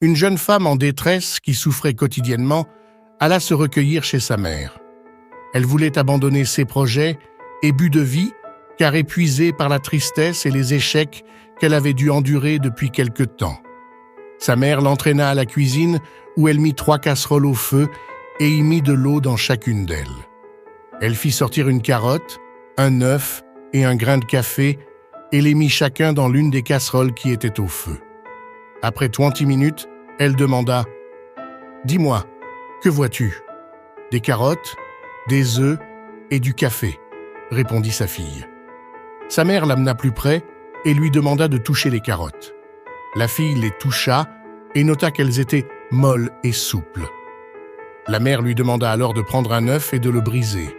Une jeune femme en détresse qui souffrait quotidiennement alla se recueillir chez sa mère. Elle voulait abandonner ses projets et but de vie car épuisée par la tristesse et les échecs qu'elle avait dû endurer depuis quelque temps. Sa mère l'entraîna à la cuisine où elle mit 3 casseroles au feu et y mit de l'eau dans chacune d'elles. Elle fit sortir une carotte, un œuf et un grain de café et les mit chacun dans l'une des casseroles qui étaient au feu. Après 20 minutes, elle demanda « Dis-moi, que vois-tu » ?« Des carottes, des œufs et du café » répondit sa fille. Sa mère l'amena plus près et lui demanda de toucher les carottes. La fille les toucha et nota qu'elles étaient molles et souples. La mère lui demanda alors de prendre un œuf et de le briser.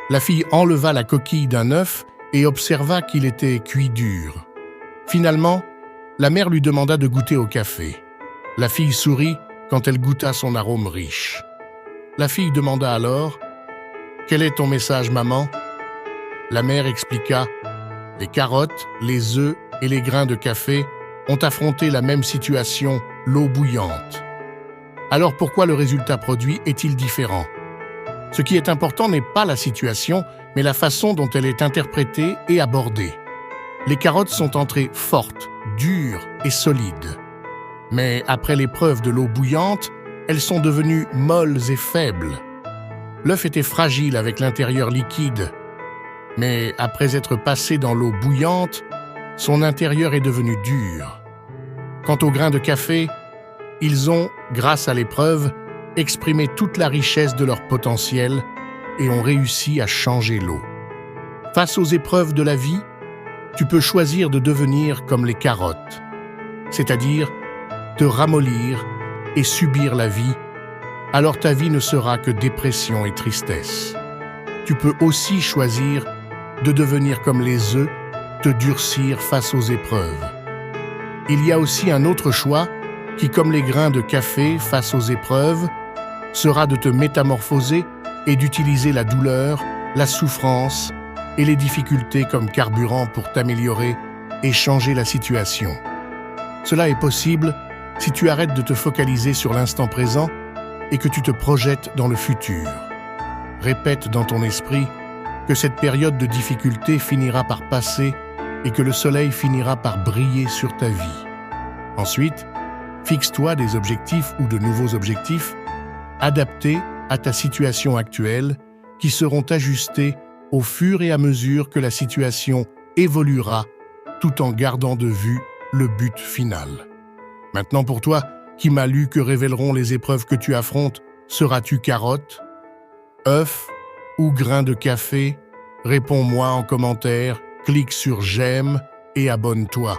La fille enleva la coquille d'un œuf et observa qu'il était cuit dur. Finalement, la mère lui demanda de goûter au café. La fille sourit quand elle goûta son arôme riche. La fille demanda alors « Quel est ton message, maman ?» La mère expliqua « Les carottes, les œufs et les grains de café ont affronté la même situation, l'eau bouillante. Alors pourquoi le résultat produit est-il différent ? Ce qui est important n'est pas la situation, mais la façon dont elle est interprétée et abordée. Les carottes sont entrées fortes, dures et solides. Mais après l'épreuve de l'eau bouillante, elles sont devenues molles et faibles. L'œuf était fragile avec l'intérieur liquide, mais après être passé dans l'eau bouillante, son intérieur est devenu dur. Quant aux grains de café, ils ont, grâce à l'épreuve, exprimé toute la richesse de leur potentiel et ont réussi à changer l'eau. Face aux épreuves de la vie, tu peux choisir de devenir comme les carottes, c'est-à-dire te ramollir et subir la vie, alors ta vie ne sera que dépression et tristesse. Tu peux aussi choisir de devenir comme les œufs, te durcir face aux épreuves. Il y a aussi un autre choix qui, comme les grains de café face aux épreuves, sera de te métamorphoser et d'utiliser la douleur, la souffrance et les difficultés comme carburant pour t'améliorer et changer la situation. Cela est possible si tu arrêtes de te focaliser sur l'instant présent et que tu te projettes dans le futur. Répète dans ton esprit que cette période de difficulté finira par passer et que le soleil finira par briller sur ta vie. Ensuite, fixe-toi des objectifs ou de nouveaux objectifs adaptés à ta situation actuelle qui seront ajustés au fur et à mesure que la situation évoluera tout en gardant de vue le but final. Maintenant pour toi, qui m'a lu que révéleront les épreuves que tu affrontes, seras-tu carotte, œuf ou grain de café? Réponds-moi en commentaire, clique sur j'aime et abonne-toi.